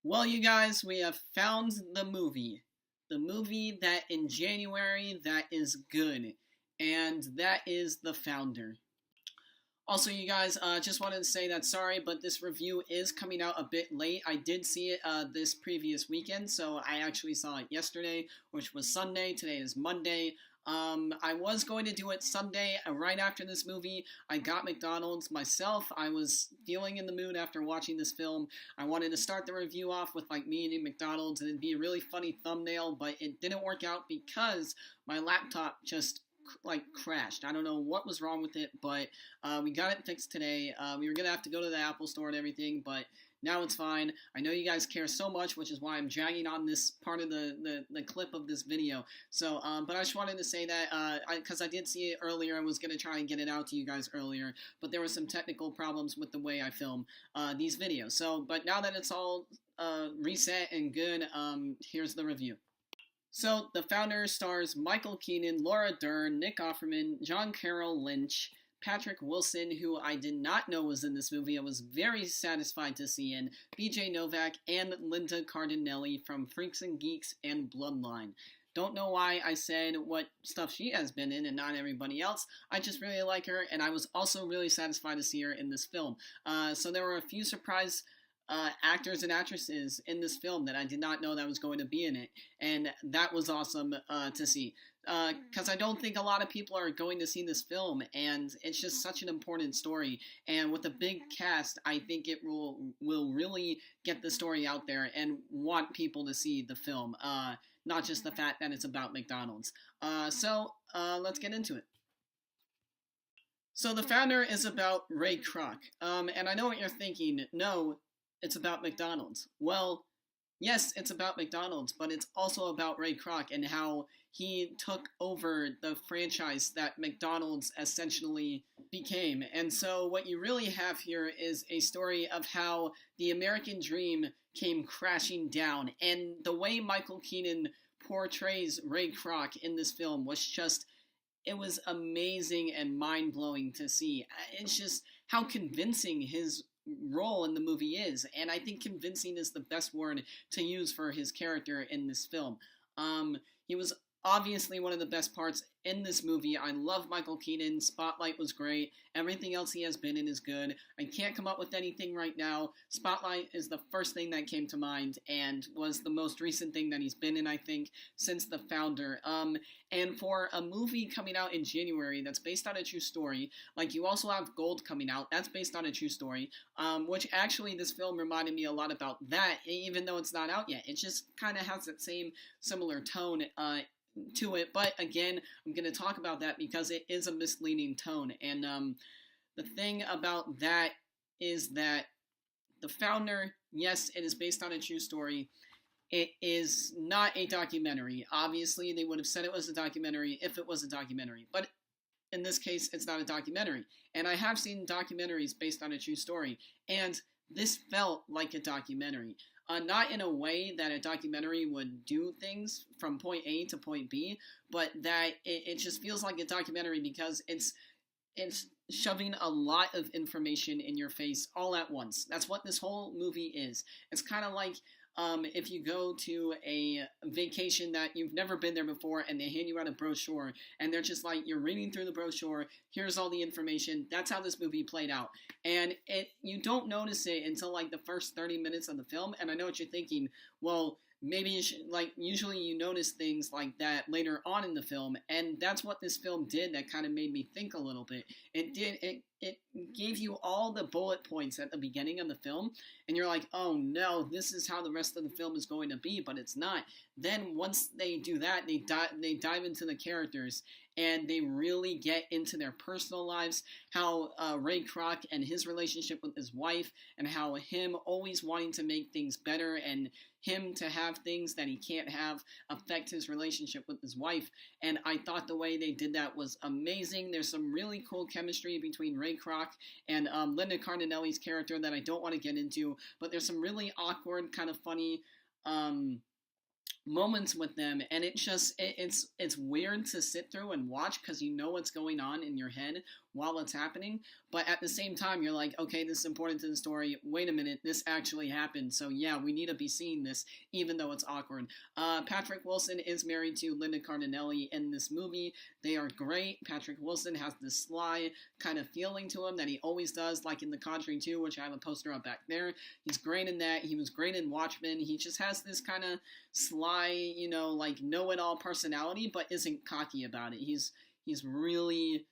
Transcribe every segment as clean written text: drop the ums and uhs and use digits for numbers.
Well, you guys, we have found the movie. The movie that in January that is good. And that is The Founder. Also, you guys, just wanted to say that sorry, but this review is coming out a bit late. I did see it this previous weekend, so I actually saw it yesterday, which was Sunday. Today is Monday. I was going to do it Sunday right after this movie. I got McDonald's myself. I was feeling in the mood after watching this film. I wanted to start the review off with like me eating McDonald's and it'd be a really funny thumbnail, but it didn't work out because my laptop just like crashed. I don't know what was wrong with it, but we got it fixed today. We were gonna have to go to the Apple store and everything, but now it's fine. I know you guys care so much, which is why I'm dragging on this part of the clip of this video. So, but I just wanted to say that because I did see it earlier, I was gonna try and get it out to you guys earlier, but there were some technical problems with the way I film these videos. So, but now that it's all reset and good, here's the review. So, The Founder stars Michael Keaton, Laura Dern, Nick Offerman, John Carroll Lynch, Patrick Wilson, who I did not know was in this movie. I was very satisfied to see in, BJ Novak, and Linda Cardinelli from Freaks and Geeks and Bloodline. Don't know why I said what stuff she has been in and not everybody else. I just really like her, and I was also really satisfied to see her in this film. So there were a few surprise actors and actresses in this film that I did not know that was going to be in it, and that was awesome to see. Because I don't think a lot of people are going to see this film, and it's just such an important story. And with a big cast, I think it will really get the story out there and want people to see the film, not just the fact that it's about McDonald's. So let's get into it. So The Founder is about Ray Kroc, and I know what you're thinking. No, it's about McDonald's. Well, yes, it's about McDonald's, but it's also about Ray Kroc and how he took over the franchise that McDonald's essentially became. And so what you really have here is a story of how the American dream came crashing down. And the way Michael Keaton portrays Ray Kroc in this film was just, it was amazing and mind-blowing to see. It's just how convincing his role in the movie is, and I think convincing is the best word to use for his character in this film. He was obviously one of the best parts in this movie. I love Michael Keaton. Spotlight was great. Everything else he has been in is good. I can't come up with anything right now. Spotlight is the first thing that came to mind and was the most recent thing that he's been in, I think, since The Founder. And for a movie coming out in January that's based on a true story, like you also have Gold coming out, that's based on a true story, which actually this film reminded me a lot about that, even though it's not out yet. It just kind of has that same similar tone to it, but again, I'm going to talk about that because it is a misleading tone, and the thing about that is that The Founder, yes, it is based on a true story. It is not a documentary. Obviously, they would have said it was a documentary if it was a documentary, but in this case, it's not a documentary. And I have seen documentaries based on a true story, and this felt like a documentary. Not in a way that a documentary would do things from point A to point B, but that it just feels like a documentary because it's shoving a lot of information in your face all at once. That's what this whole movie is. It's kind of like if you go to a vacation that you've never been there before and they hand you out a brochure and they're just like, you're reading through the brochure, here's all the information. That's how this movie played out. And you don't notice it until like the first 30 minutes of the film. And I know what you're thinking, well, maybe you should, like, usually you notice things like that later on in the film, and that's what this film did that kind of made me think a little bit. It gave you all the bullet points at the beginning of the film, and you're like, oh no, this is how the rest of the film is going to be, but it's not. Then once they do that, they dive into the characters, and they really get into their personal lives, how Ray Kroc and his relationship with his wife, and how him always wanting to make things better, and him to have things that he can't have affect his relationship with his wife. And I thought the way they did that was amazing. There's some really cool chemistry between Ray Kroc and Linda Cardinelli's character that I don't want to get into, but there's some really awkward, kind of funny moments with them, and it's weird to sit through and watch because you know what's going on in your head while it's happening, but at the same time you're like, okay, this is important to the story, wait a minute, this actually happened, so yeah, we need to be seeing this even though it's awkward. Patrick Wilson is married to Linda Cardinelli in this movie. They are great. Patrick Wilson has this sly kind of feeling to him that he always does, like in The Conjuring 2, which I have a poster up back there. He's great in that. He was great in Watchmen. He just has this kind of sly, like know-it-all personality, but isn't cocky about it. He's really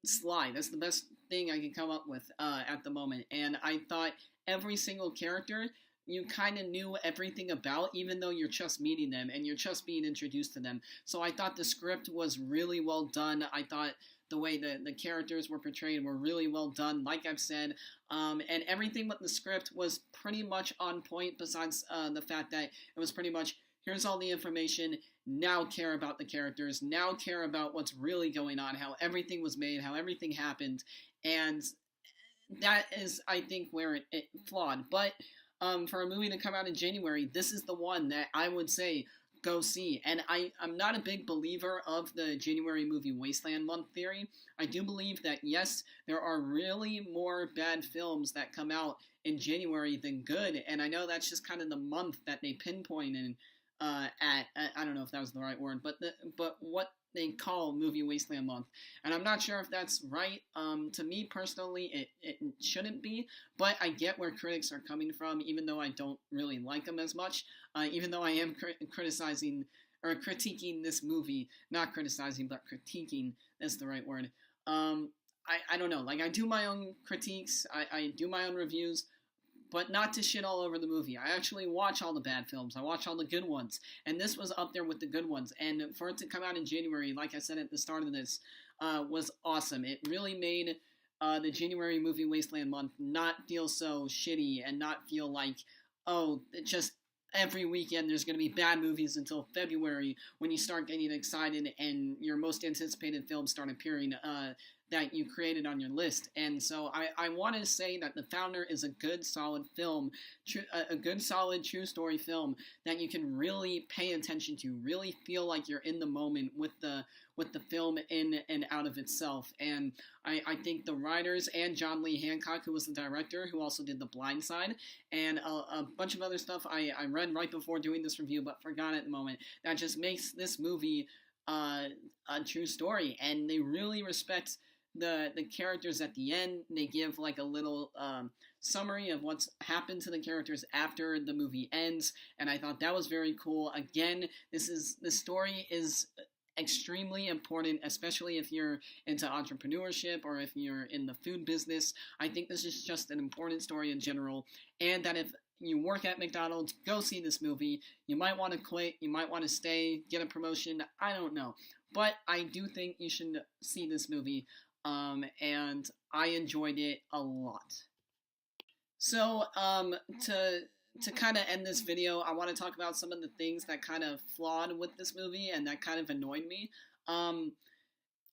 sly. That's the best thing I can come up with at the moment. And I thought every single character you kind of knew everything about, even though you're just meeting them and you're just being introduced to them. So I thought the script was really well done. I thought the way the characters were portrayed were really well done, like I've said. And everything with the script was pretty much on point, besides the fact that it was pretty much, here's all the information, now care about the characters, now care about what's really going on, how everything was made, how everything happened. And that is, I think, where it flawed. But for a movie to come out in January, this is the one that I would say go see. And I'm not a big believer of the January movie Wasteland Month theory. I do believe that, yes, there are really more bad films that come out in January than good. And I know that's just kind of the month that they pinpoint in at, I don't know if that was the right word, but what they call Movie Wasteland Month. And I'm not sure if that's right. To me personally, it shouldn't be, but I get where critics are coming from, even though I don't really like them as much, even though I am criticizing or critiquing this movie, not criticizing, but critiquing is the right word. I don't know, like I do my own critiques, I do my own reviews, but not to shit all over the movie. I actually watch all the bad films. I watch all the good ones. And this was up there with the good ones. And for it to come out in January, like I said at the start of this, was awesome. It really made the January movie Wasteland Month not feel so shitty and not feel like, oh, just every weekend there's going to be bad movies until February when you start getting excited and your most anticipated films start appearing that you created on your list. And so I want to say that The Founder is a good, solid film, a good, solid, true story film that you can really pay attention to, really feel like you're in the moment with the film in and out of itself. And I think the writers and John Lee Hancock, who was the director, who also did The Blind Side, and a bunch of other stuff I read right before doing this review, but forgot at the moment, that just makes this movie a true story. And they really respect the characters at the end. They give like a little summary of what's happened to the characters after the movie ends, and I thought that was very cool. Again, this story is extremely important, especially if you're into entrepreneurship or if you're in the food business. I think this is just an important story in general, and that if you work at McDonald's, go see this movie. You might want to quit, you might want to stay, get a promotion, I don't know. But I do think you should see this movie, and I enjoyed it a lot. So, to kind of end this video, I want to talk about some of the things that kind of flawed with this movie and that kind of annoyed me.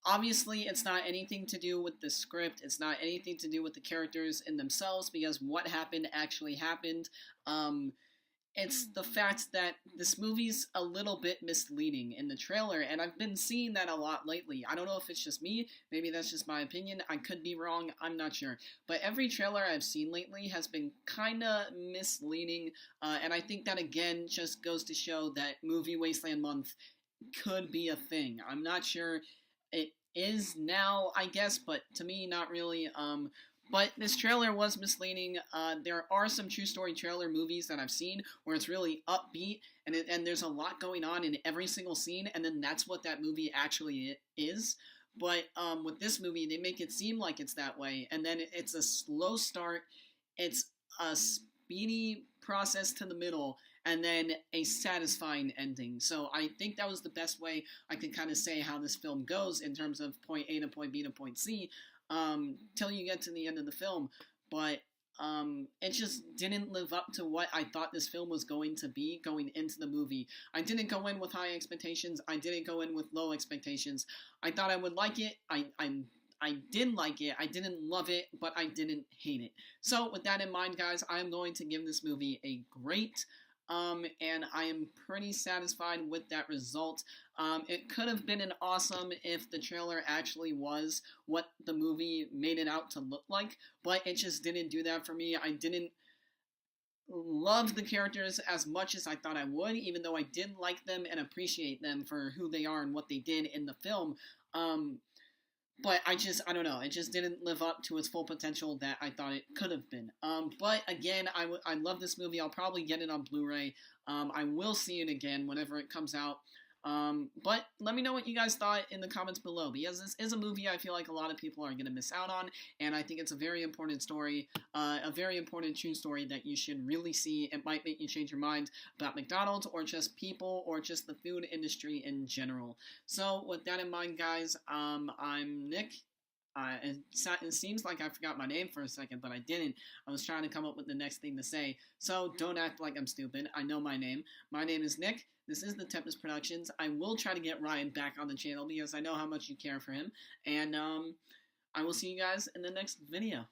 Obviously, it's not anything to do with the script. It's not anything to do with the characters in themselves, because what happened actually happened. It's the fact that this movie's a little bit misleading in the trailer, and I've been seeing that a lot lately. I don't know if it's just me, maybe that's just my opinion, I could be wrong, I'm not sure. But every trailer I've seen lately has been kinda misleading, and I think that again just goes to show that Movie Wasteland Month could be a thing. I'm not sure it is now, I guess, but to me, not really. But this trailer was misleading. There are some true story trailer movies that I've seen where it's really upbeat and there's a lot going on in every single scene, and then that's what that movie actually is. But with this movie, they make it seem like it's that way, and then it's a slow start, it's a speedy process to the middle, and then a satisfying ending. So I think that was the best way I could kind of say how this film goes in terms of point A to point B to point C, till you get to the end of the film. But it just didn't live up to what I thought this film was going to be going into the movie. I didn't go in with high expectations. I didn't go in with low expectations. I thought I would like it. I did like it. I didn't love it, but I didn't hate it. So with that in mind, guys, I'm going to give this movie a great and I am pretty satisfied with that result. It could have been an awesome if the trailer actually was what the movie made it out to look like, but it just didn't do that for me. I didn't love the characters as much as I thought I would, even though I did like them and appreciate them for who they are and what they did in the film. But I don't know, it just didn't live up to its full potential that I thought it could have been. But again, I love this movie. I'll probably get it on Blu-ray. I will see it again whenever it comes out. But let me know what you guys thought in the comments below, because this is a movie I feel like a lot of people are going to miss out on, and I think it's a very important story, a very important true story that you should really see. It might make you change your mind about McDonald's, or just people, or just the food industry in general. So with that in mind, guys, I'm Nick. It seems like I forgot my name for a second, but I didn't. I was trying to come up with the next thing to say, so don't act like I'm stupid. I know my name. My name is Nick. This is the Tempest Productions. I will try to get Ryan back on the channel because I know how much you care for him. And I will see you guys in the next video.